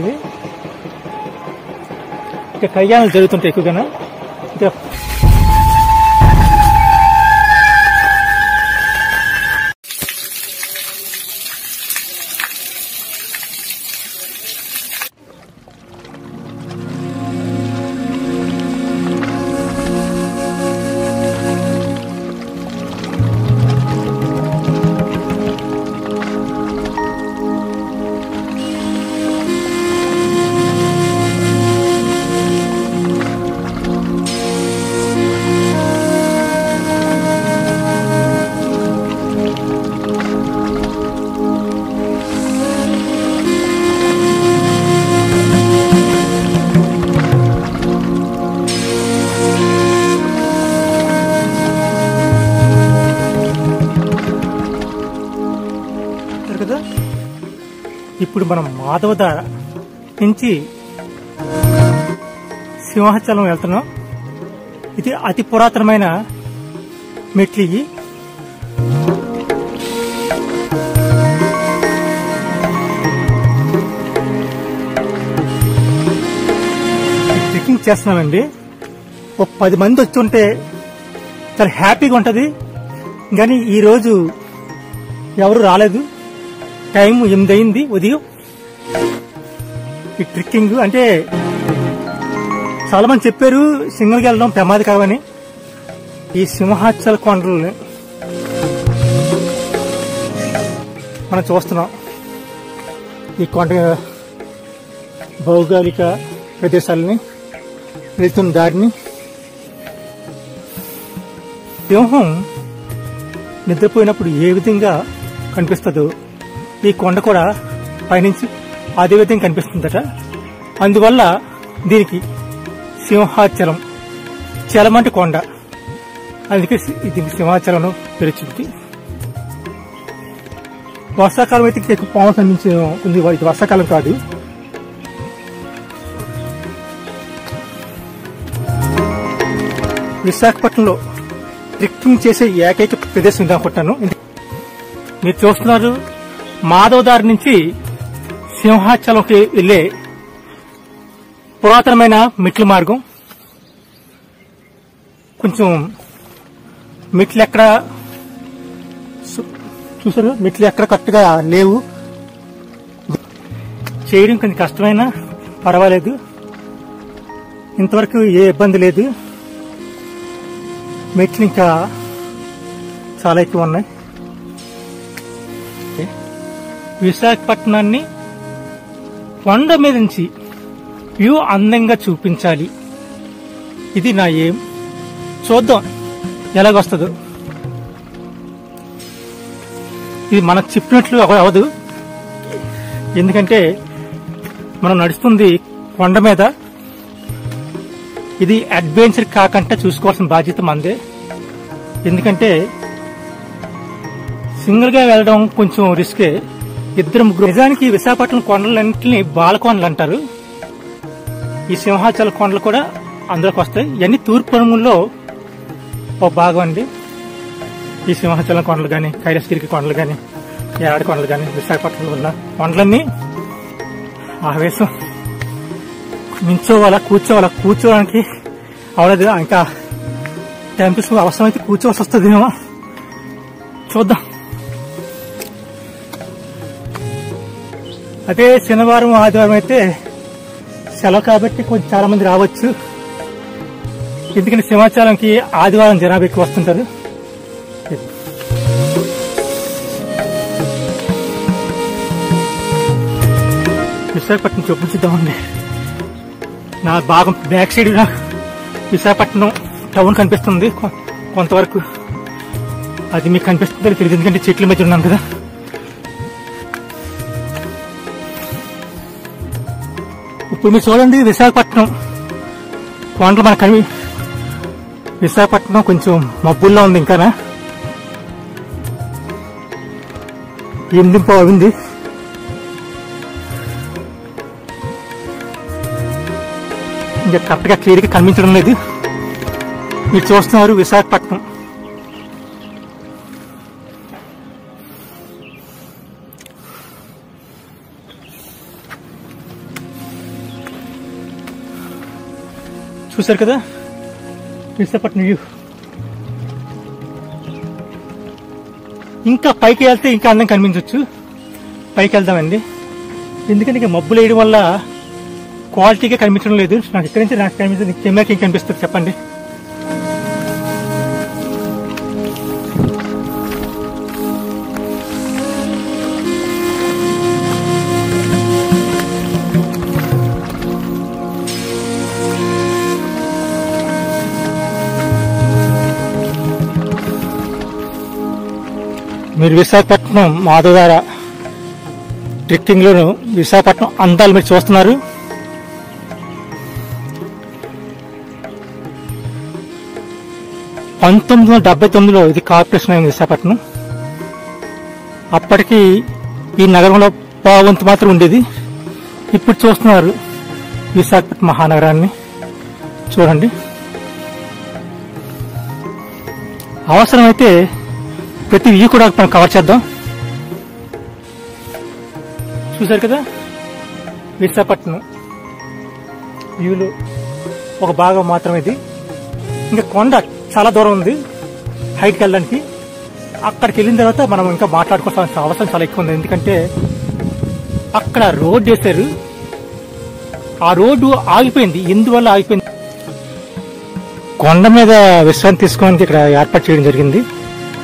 ఇది ఇక కళ్యాణాలు జరుగుతుంటాయి ఎక్కువగా. కదా ఇప్పుడు మనం మాధవధార నుంచి సింహాచలం వెళ్తున్నాం. ఇది అతి పురాతనమైన మెట్లు. ఇవి ట్రెక్కింగ్ చేస్తున్నామండి. ఒక 10 మంది వచ్చి ఉంటే చాలా హ్యాపీగా ఉంటది. కానీ ఈరోజు ఎవరు రాలేదు. టైం 8 అయింది ఉదయం. ఈ ట్రెక్కింగ్ అంటే చాలా మంది చెప్పారు సింగల్కి వెళ్ళడం ప్రమాదకరమని. ఈ సింహాచల కొండలని మనం చూస్తున్నాం. ఈ కొండ భౌగోళిక ప్రదేశాలని వెళ్తున్న దారిని. సింహం నిద్రపోయినప్పుడు ఏ విధంగా కనిపిస్తుందో ఈ కొండ కూడా పైనుంచి అదే విధంగా కనిపిస్తుందట. అందువల్ల దీనికి సింహాచలం, చలం అంటే కొండ, అందుకే దీనికి సింహాచలం పిలుచుంది. వర్షాకాలం అయితే ఎక్కువ పాము కనిపించింది. ఇది వర్షాకాలం కాదు. విశాఖపట్నంలో ట్రెక్కింగ్ చేసే ఏకైక ప్రదేశం ఇది అనుకుంటాను. మీరు చూస్తున్నారు మాధవధార నుంచి సింహాచలంకి వెళ్లే పురాతనమైన మెట్ల మార్గం. కొంచెం మెట్లు ఎక్కడ చూసారు, మెట్లు ఎక్కడ కరెక్ట్గా లేవు. చేయడం కొంచెం కష్టమైనా పర్వాలేదు. ఇంతవరకు ఏ ఇబ్బంది లేదు. మెట్లు ఇంకా చాలా ఎక్కువ ఉన్నాయి. విశాఖపట్నాన్ని కొండ మీద నుంచి వ్యూ అందంగా చూపించాలి. ఇది నా ఏం. చూద్దాం ఎలాగొస్తుందో. ఇది మనకు చెప్పినట్లు అవదు. ఎందుకంటే మనం నడుస్తుంది కొండ మీద. ఇది అడ్వెంచర్ కాకుండా చూసుకోవాల్సిన బాధ్యత మనదే. ఎందుకంటే సింగిల్ గా వెళ్ళడం కొంచెం రిస్కే. 2-3 నిజానికి విశాఖపట్నం కొండలన్నింటినీ బాలకొండలు అంటారు. ఈ సింహాచల కొండలు కూడా అందులోకి వస్తాయి. ఇవన్నీ తూర్పు కనుమల్లో ఒక భాగం అండి. ఈ సింహాచలం కొండలు కానీ, కైలాసగిరి కొండలు కానీ, ఏడాది కొండలు కానీ, విశాఖపట్నంలో ఉన్న కొండలన్నీ ఆవేశం. నించోవాలా, కూర్చోవడానికి అవలేదు. ఇంకా టెంపుల్స్ అవసరమైతే కూర్చోవలసి వస్తుందేమో. చూద్దాం. అదే శనివారం ఆదివారం అయితే సెలవు కాబట్టి కొంచెం చాలా మంది రావచ్చు. ఎందుకంటే సింహాచలంకి ఆదివారం జనాభా ఎక్కువ వస్తుంటారు. విశాఖపట్నం చూపించుద్దామండి. నా భాగం బ్యాక్ సైడ్ విశాఖపట్నం టౌన్ కనిపిస్తుంది కొంతవరకు. అది మీకు కనిపిస్తుందో తెలియదు, ఎందుకంటే చెట్ల మధ్య ఉన్నాను కదా. ఇప్పుడు మీరు చూడండి విశాఖపట్నం కొండలు మనకు విశాఖపట్నం కొంచెం మబ్బుల్లో ఉంది. ఇంకానా 8 అయింది. ఇంకా కరెక్ట్గా క్లియర్గా కనిపించడం లేదు. మీరు చూస్తున్నారు విశాఖపట్నం. చూసారు కదా విశాఖపట్నం వ్యూ. ఇంకా పైకి వెళ్తే ఇంకా అందం కనిపించవచ్చు. పైకి వెళ్దామండి. ఎందుకంటే ఇక మబ్బులు వేయడం వల్ల క్వాలిటీగా కనిపించడం లేదు. నాకు ఇక్కడి నుంచి నాకు కనిపిస్తుంది, కెమెరాకి ఏం కనిపిస్తుంది చెప్పండి. మీరు విశాఖపట్నం మాధవధార ట్రెక్కింగ్ లోను విశాఖపట్నం అందాలు మీరు చూస్తున్నారు. (1979) ఇది కార్పొరేషన్ అయింది విశాఖపట్నం. అప్పటికి ఈ నగరంలో పావంతు మాత్రం ఉండేది. ఇప్పుడు చూస్తున్నారు విశాఖపట్నం మహానగరాన్ని. చూడండి, అవసరమైతే ప్రతి వ్యూ కూడా మనం కవర్ చేద్దాం. చూసారు కదా విశాఖపట్నం వ్యూలో ఒక భాగం మాత్రమే ఇది. ఇంకా కొండ చాలా దూరం ఉంది హైట్కి వెళ్ళడానికి. అక్కడికి వెళ్ళిన తర్వాత మనం ఇంకా మాట్లాడుకోవాల్సిన అవసరం చాలా ఎక్కువ ఉంది. ఎందుకంటే అక్కడ రోడ్డు వేశారు, ఆ రోడ్డు ఆగిపోయింది. ఎందువల్ల ఆగిపోయింది? కొండ మీద విశ్రాంతి తీసుకోవడానికి ఇక్కడ ఏర్పాటు చేయడం జరిగింది,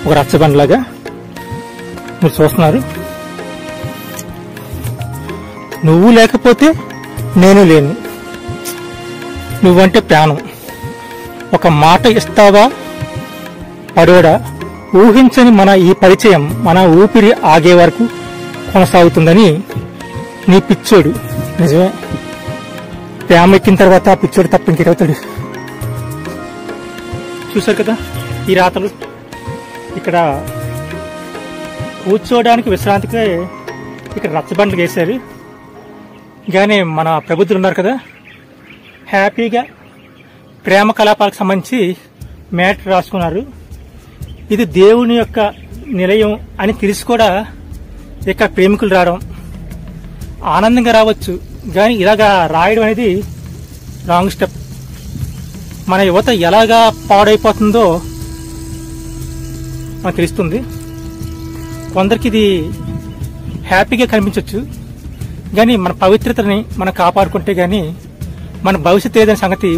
ఒక రచ్చబండ లాగా మీరు చూస్తున్నారు. నువ్వు లేకపోతే నేను లేను, నువ్వంటే ప్రాణం, ఒక మాట ఇస్తావా పడోడా, ఊహించని మన ఈ పరిచయం మన ఊపిరి ఆగే వరకు కొనసాగుతుందని నీ పిచ్చోడు. నిజమే, ప్రేమ ఎక్కిన తర్వాత ఆ పిచ్చోడు తప్ప ఇంకెటవుతాడు. చూసారు కదా ఈ రాతలు. ఇక్కడ కూర్చోవడానికి విశ్రాంతికి ఇక్కడ రచ్చబండలు వేశారు. కానీ మన ప్రబుద్ధులు ఉన్నారు కదా, హ్యాపీగా ప్రేమ కలాపాలకు సంబంధించి మ్యాటర్ రాసుకున్నారు. ఇది దేవుని యొక్క నిలయం అని తెలిసి కూడా ఇక్కడ ప్రేమికులు రావడం ఆనందంగా రావచ్చు, కానీ ఇలాగా రాయడం అనేది రాంగ్ స్టెప్. మన యువత ఎలాగా పాడైపోతుందో మనకు తెలుస్తుంది. కొందరికి ఇది హ్యాపీగా కనిపించవచ్చు, కానీ మన పవిత్రతని మనం కాపాడుకుంటే కానీ మన భవిష్యత్తు ఏదైనా సంగతి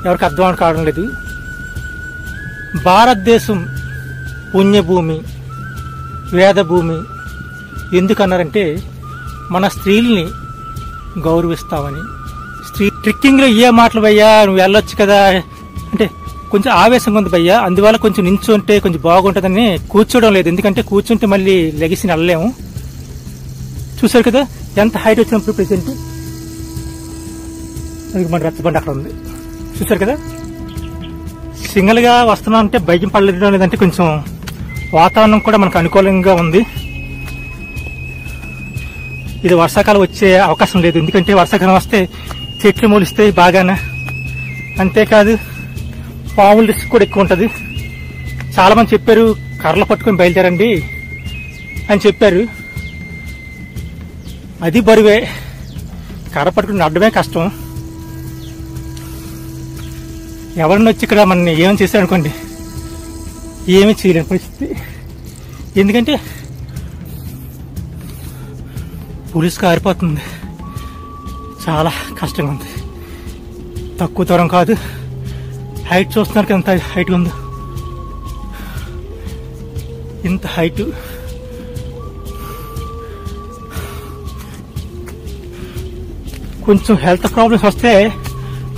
ఎవరికి అర్థం కావడం లేదు. భారతదేశం పుణ్యభూమి, వేదభూమి ఎందుకన్నారంటే మన స్త్రీల్ని గౌరవిస్తామని. ట్రెక్కింగ్ లో ఏ మాటలు భయ్యా నువ్వు వెళ్ళొచ్చు కదా అంటే కొంచెం ఆవేశంగా ఉంది భయ్యా, అందువల్ల కొంచెం నించుంటే కొంచెం బాగుంటుందని కూర్చోవడం లేదు. ఎందుకంటే కూర్చుంటే మళ్ళీ లెగిసి వెళ్ళలేము. చూసారు కదా ఎంత హైట్ వచ్చినప్పుడు ప్రెసెంట్ మన రచ్చబండ అక్కడ ఉంది. చూసారు కదా సింగిల్ గా వస్తున్నాం అంటే భయం పడలేదడం లేదంటే కొంచెం వాతావరణం కూడా మనకు అనుకూలంగా ఉంది. ఇది వర్షాకాలం వచ్చే అవకాశం లేదు, ఎందుకంటే వర్షాకాలం వస్తే చెట్లు మొలిస్తాయి బాగానే. అంతేకాదు పాముల రిస్క్ కూడా ఎక్కువ ఉంటుంది. చాలా మంది చెప్పారు కర్రలు పట్టుకొని బయలుదేరండి అని చెప్పారు. అది బరువే, కర్ర పట్టుకుని నడవడమే కష్టం. ఎవరన్నా వచ్చి ఇక్కడ మన ఏమని చేశారనుకోండి ఏమీ చేయలేని పరిస్థితి. ఎందుకంటే పులుసు కారిపోతుంది, చాలా కష్టంగా ఉంది. తక్కువ దూరం కాదు, హైట్ చూస్తున్నారు కదా ఎంత హైట్ ఉందో. ఇంత హైట్ కొంచెం హెల్త్ ప్రాబ్లమ్స్ వస్తే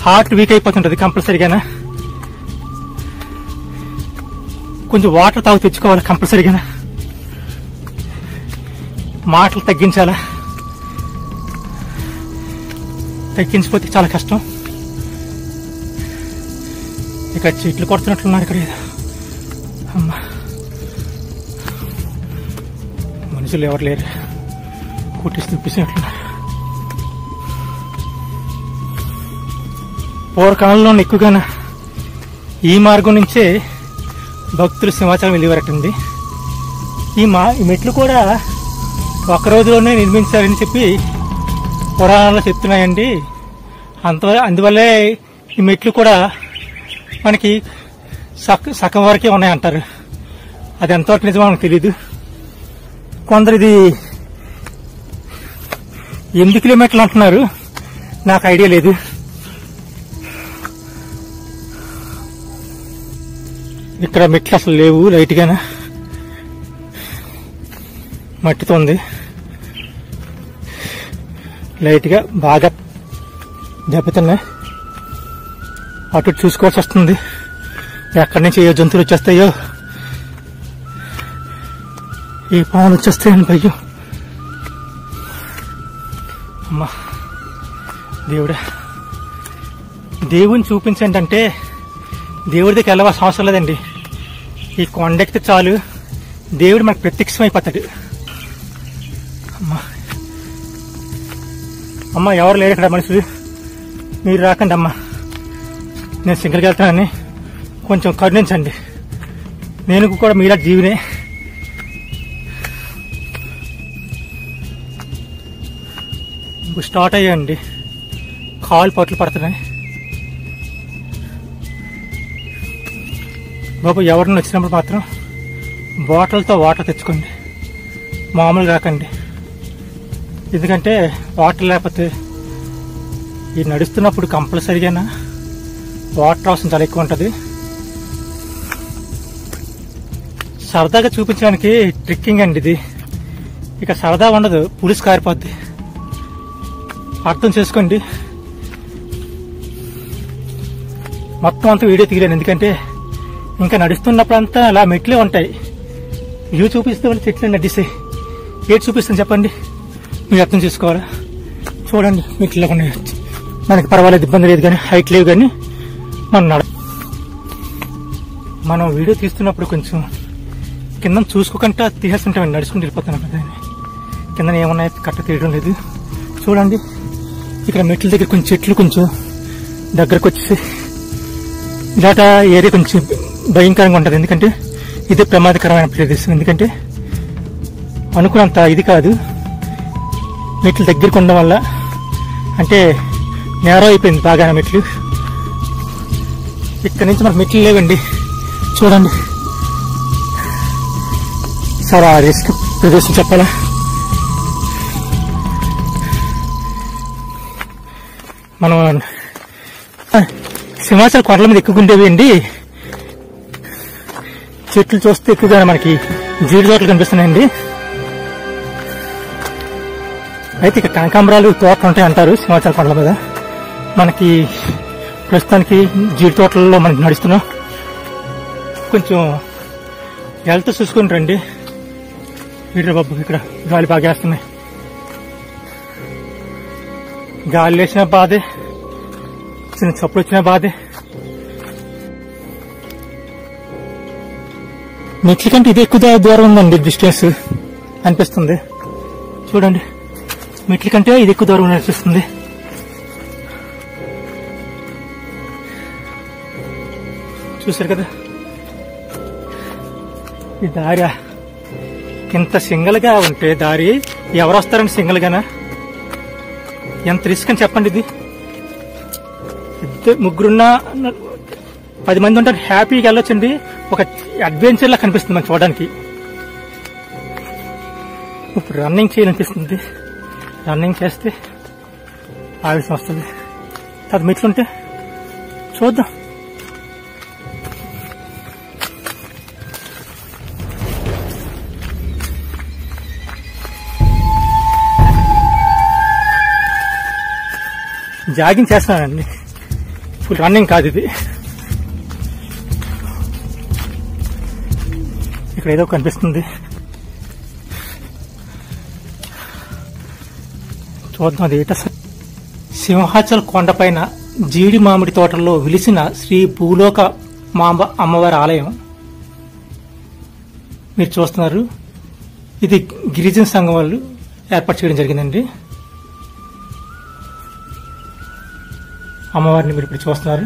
హార్ట్ వీక్ అయిపోతుంటది కంపల్సరీగానే. కొంచెం వాటర్ తాగు తెచ్చుకోవాలి కంపల్సరీగానే. మాటలు తగ్గించాలా, తగ్గించిపోతే చాలా కష్టం. ఇక్కడ చెట్లు కొడుతున్నట్లున్నారు ఇక్కడ. అమ్మా మనుషులు ఎవరు లేరు, కుట్టిసి తిప్పిసినట్లున్నారు. పూర్వకాలంలో ఎక్కువగా ఈ మార్గం నుంచే భక్తులు సింహాచలం వెళ్ళేవారటండి. ఈ మెట్లు కూడా ఒక రోజులోనే నిర్మించారని చెప్పి పురాణాల్లో చెప్తున్నాయండి. అందువల్లే ఈ మెట్లు కూడా మనకి సగం వరకే ఉన్నాయంటారు. అది ఎంతవరకు నిజమో మనకు తెలీదు. కొందరు ఇది 8 కిలోమీటర్లు అంటున్నారు, నాకు ఐడియా లేదు. ఇక్కడ మెట్లు అసలు లేవు, లైట్గానే మట్టితో ఉంది. లైట్గా బాగా దెబ్బతిన్నాయి. అటు చూసుకోవాల్సి వస్తుంది. ఎక్కడి నుంచి ఏ జంతువులు వచ్చేస్తాయో, ఏ పాములు వచ్చేస్తాయని భయం. అమ్మా దేవుడా, దేవుని చూపించండి. దేవుడి దగ్గర వెళ్ళవలసిన అవసరం లేదండి. ఈ కొండెక్కితే చాలు దేవుడు మనకు ప్రత్యక్షమైపోతాడు. అమ్మా ఎవరు లేరు ఇక్కడ మనుషులు, మీరు రాకండి అమ్మా. నేను సింగిల్గా వెళ్తానని కొంచెం కరుణించండి. నేను కూడా మీలా జీవినే. స్టార్ట్ అయ్యాయండి, కాలు పట్లు పడుతున్నాయి. బాబు ఎవరిని వచ్చినప్పుడు మాత్రం బాటిల్తో వాటర్ తెచ్చుకోండి, మామూలుగా రాకండి. ఎందుకంటే వాటర్ లేకపోతే ఈ నడుస్తున్నప్పుడు కంపల్సరీగా వాటర్ అవసరం చాలా ఎక్కువ ఉంటుంది. సరదాగా చూపించడానికి ట్రిక్కింగ్ అండి ఇది. ఇక సరదా ఉండదు, పులుసు కారిపోద్ది. అర్థం చేసుకోండి. మొత్తం అంతా వీడియో తీయలేను, ఎందుకంటే ఇంకా నడుస్తున్నప్పుడు అంతా అలా మెట్లే ఉంటాయి. వ్యూ చూపిస్తే వాళ్ళు చెట్లు నడిస్తాయి. ఏది చూపిస్తాను చెప్పండి, మీరు అర్థం చేసుకోవాలా. చూడండి మెట్లు ఉన్నాయి, మనకి పర్వాలేదు, ఇబ్బంది లేదు. కానీ హైట్ లేవు. కానీ మనం వీడియో తీస్తున్నప్పుడు కొంచెం కింద చూసుకోకుండా తీసేస్తుంటామండి, నడుచుకుంటూ వెళ్ళిపోతున్నాం. కింద ఏమన్నాయి కట్ట తీయడం లేదు. చూడండి ఇక్కడ మెట్ల దగ్గర కొంచెం చెట్లు కొంచెం దగ్గరకు వచ్చేసి ఇలాంటి ఏరియా కొంచెం భయంకరంగా ఉంటుంది. ఎందుకంటే ఇదే ప్రమాదకరమైన ప్రదేశం. ఎందుకంటే అనుకున్నంత ఇది కాదు, మెట్లు దగ్గరకు ఉండడం వల్ల. అంటే నేరో అయిపోయింది బాగా మెట్లు. ఇక్కడ నుంచి మనకు మెట్లు లేవండి. చూడండి చాలా రిస్క్ ప్రదేశం చెప్పాలా. మనం సింహాచలం కొండల మీద ఎక్కుకుండేవి అండి. చెట్లు చూస్తే ఎక్కువగా మనకి జీడి తోటలు కనిపిస్తున్నాయండి. అయితే ఇక కనకాంబరాలు తోటలు ఉంటాయి అంటారు సింహాచలం కొండల మీద. మనకి ప్రస్తుతానికి జీడి తోటలలో మనకి నడుస్తున్నాం. కొంచెం హెల్త్ చూసుకుని రండి. వీటి బాబు ఇక్కడ గాలి బాగా వేస్తున్నాయి. గాలి వేసిన బాధే, చిన్న చప్పుడు వచ్చిన బాధే. మెట్ల కంటే ఇది ఎక్కువ దూరం ఉందండి, డిస్టెన్స్ అనిపిస్తుంది. చూడండి మెట్ల కంటే ఇది ఎక్కువ దూరం అనిపిస్తుంది. చూసారు కదా ఈ దారి. ఇంత సింగిల్ గా ఉంటే దారి ఎవరు వస్తారండి సింగిల్ గానా? ఎంత రిస్క్ అని చెప్పండి. ఇది ముగ్గురున్నా 10 మంది ఉంటారు, హ్యాపీగా వెళ్ళొచ్చండి. ఒక అడ్వెంచర్ లా కనిపిస్తుంది మనకు చూడడానికి. ఇప్పుడు రన్నింగ్ చేయాలనిపిస్తుంది. రన్నింగ్ చేస్తే ఆవేశం వస్తుంది. అది మెట్లుంటే చూద్దాం. జాగింగ్ చేస్తున్నానండి, ఫుల్ రన్నింగ్ కాదు ఇది. ఇక్కడ ఏదో కనిపిస్తుంది, చూద్దాం అది ఏట. సింహాచల్ కొండపైన జీడి మామిడి తోటల్లో విలిసిన శ్రీ భూలోక మాంబ అమ్మవారి ఆలయం మీరు చూస్తున్నారు. ఇది గిరిజన సంఘం వాళ్ళు ఏర్పాటు చేయడం జరిగిందండి. అమ్మవారిని మీరు ఇప్పుడు చూస్తున్నారు.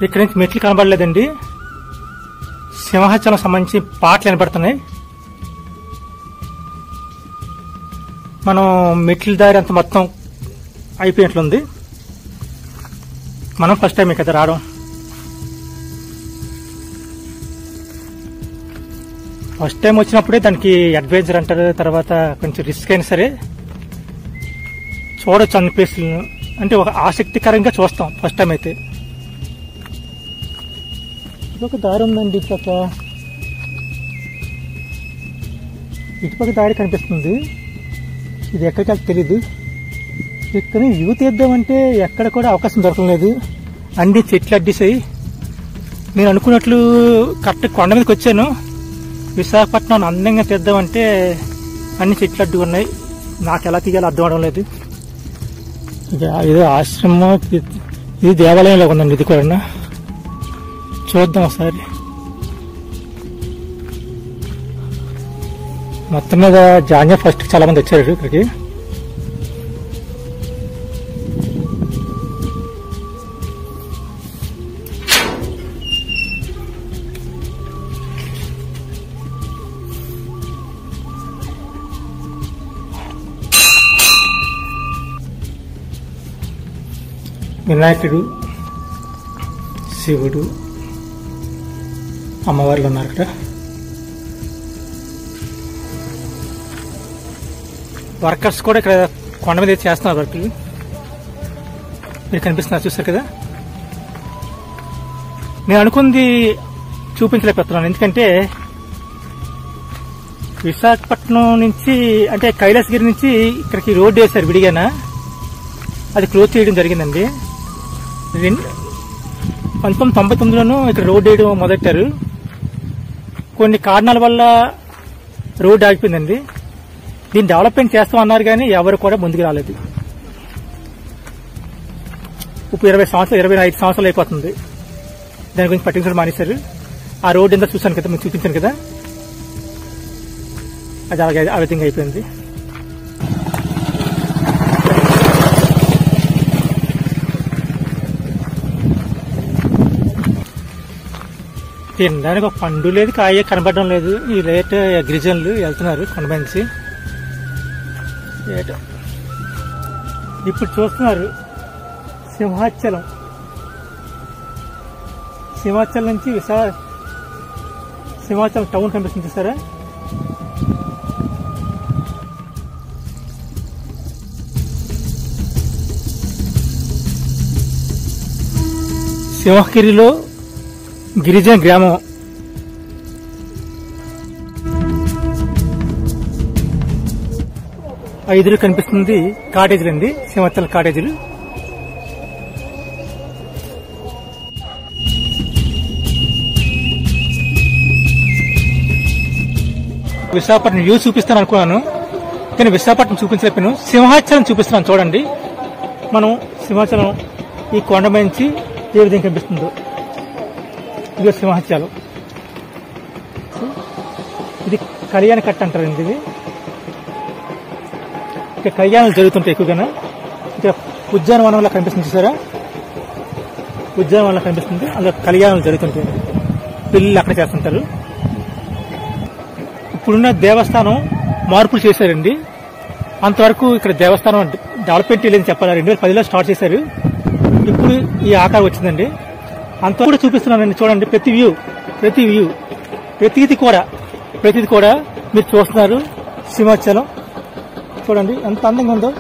ఇక్కడి నుంచి మెట్లు కనబడలేదండి. సింహాచలం సంబంధించి పాటలు వినపడుతున్నాయి. మనం మెట్ల దారి అంత మొత్తం అయిపోయినట్లుంది. మనం ఫస్ట్ టైమే కదా రావడం. ఫస్ట్ టైం వచ్చినప్పుడే దానికి అడ్వెంచర్ అంటారు. తర్వాత కొంచెం రిస్క్ అయినా సరే చూడొచ్చు అన్ని ప్లేసులను. అంటే ఒక ఆసక్తికరంగా చూస్తాం ఫస్ట్ టైం అయితే. ఇదొక దారి ఉందండి. ఇటుపక్క దారి కనిపిస్తుంది. ఇది ఎక్కడికి వెళ్తే తెలీదు. ఇక్కడ వ్యూ తీద్దామంటే ఎక్కడ కూడా అవకాశం దొరకలేదు. అన్ని చెట్లు అడ్డేసాయి. నేను అనుకున్నట్లు కరెక్ట్ కొండ మీదకి వచ్చాను. విశాఖపట్నం అందంగా తీద్దామంటే అన్ని చెట్లు అడ్డు ఉన్నాయి. నాకు ఎలా తీయాలో అర్థం అవడం లేదు. ఏదో ఆశ్రమం, ఇది దేవాలయంలో ఉందండి. ఇది కూడా చూద్దాం ఒకసారి. మొత్తం మీద జాన్యా ఫస్ట్ చాలా మంది వచ్చారు ఇక్కడికి. వినాయకుడు, శివుడు, అమ్మవార్లు ఉన్నారు ఇక్కడ. వర్కర్స్ కూడా ఇక్కడ కొండ మీద చేస్తున్నారు వర్కులు. మీరు కనిపిస్తున్నారు, చూస్తారు కదా. నేను అనుకుంది చూపించలేకపోతున్నాను. ఎందుకంటే విశాఖపట్నం నుంచి అంటే కైలాసగిరి నుంచి ఇక్కడికి రోడ్డు వేశారు విడిగాన. అది క్లోజ్ చేయడం జరిగిందండి. 1999లోనూ ఇక్కడ రోడ్డు వేయడం మొదలెట్టారు. కొన్ని కారణాల వల్ల రోడ్డు ఆగిపోయిందండి. దీన్ని డెవలప్మెంట్ చేస్తాం అన్నారు కానీ ఎవరు కూడా ముందుకు రాలేదు. ఇప్పుడు 25 సంవత్సరాలు అయిపోతుంది. దాని గురించి పట్టించడం మానేశారు. ఆ రోడ్డు ఎంత చూశాను కదా, మీకు చూపించాను కదా, అది అలాగే ఆ విధంగా అయిపోయింది. తినడానికి ఒక పండు లేదు, కాయ కనబడడం లేదు. ఈ లేట్ గిరిజనులు వెళ్తున్నారు కొండమంచి. ఇప్పుడు చూస్తున్నారు సింహాచలం. సింహాచలం నుంచి సింహాచలం టౌన్ కనిపిస్తుంది చూసారా. సింహగిరిలో గిరిజన గ్రామం. ఎదురు కనిపిస్తుంది కాటేజీలు అండి, సింహాచలం కాటేజీలు. విశాఖపట్నం వ్యూ చూపిస్తాను అనుకున్నాను, కానీ విశాఖపట్నం చూపించలేకపోయాను. సింహాచలం చూపిస్తున్నాను చూడండి. మనం సింహాచలం ఈ కొండ నుంచి ఏ విధంగా కనిపిస్తుందో. ఇది సింహాచలం. ఇది కళ్యాణ కట్ట అంటారండి. ఇది ఇక్కడ కళ్యాణాలు జరుగుతుంటాయి ఎక్కువగా. ఇక్కడ ఉద్యానవనంలో కనిపిస్తుంది చూసారా, ఉద్యానవనంలో కనిపిస్తుంది. అందులో కళ్యాణాలు జరుగుతుంటాయి, పెళ్లి అక్కడ చేస్తుంటారు. ఇప్పుడున్న దేవస్థానం మార్పులు చేశారండి. అంతవరకు ఇక్కడ దేవస్థానం డెవలప్మెంట్ లేదని చెప్పాలి. 2010లో స్టార్ట్ చేశారు. ఇప్పుడు ఈ ఆకారం వచ్చిందండి. అంత కూడా చూపిస్తున్నానండి చూడండి. ప్రతిది కూడా మీరు చూస్తున్నారు. సింహాచలం చూడండి ఎంత అందంగా ఉందో.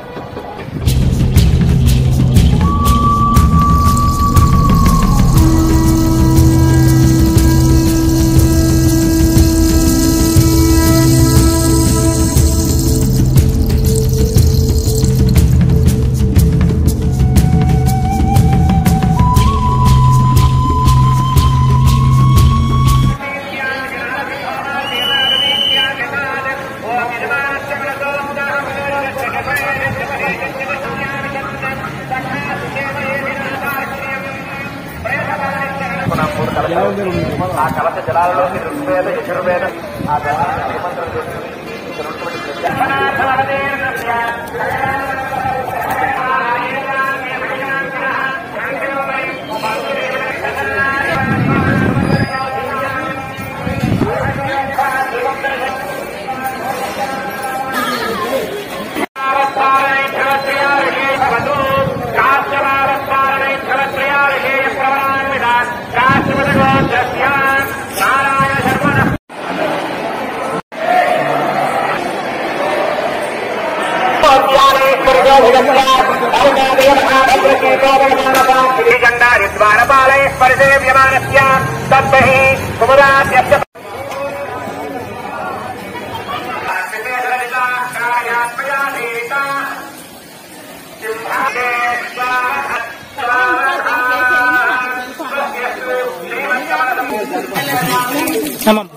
ఆ కలశ జలాలలో ఋగ్వేద యజుర్వేద ఆ परिसेव्यमानस्य तद्बहि कुमुदाद्यस्य Tamam.